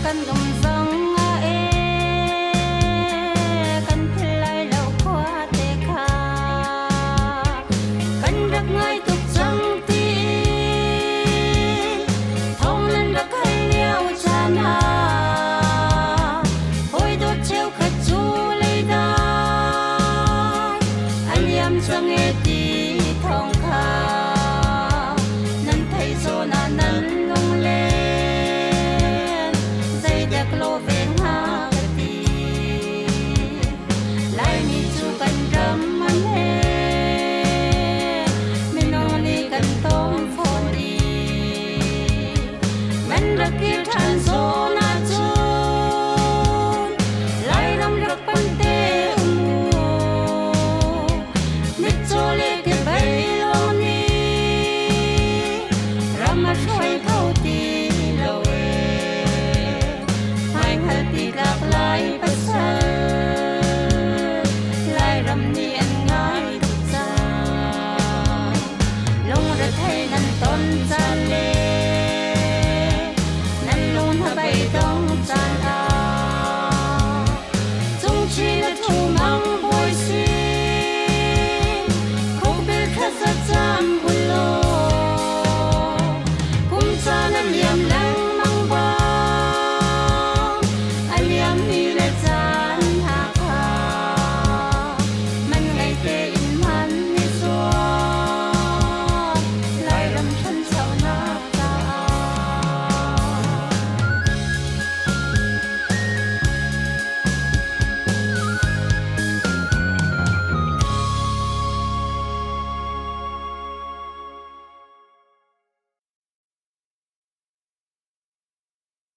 kan gam zang a e kan philai lo khwa te kha kan rak ngai tuk chang ti thong nan rak khai liao chana hoi do cheu kha chu le da an yam chang e ti thong kha nan thai zo na nan long le zai dak lo ve ha ka ti lai ni chu kan ram man he min no ni kan tom phon di man rak ki than zo na chu lai ram rak pan te ni chu le ke bai lo ni ram a shoi thau ti lo e hai hal ti lak lai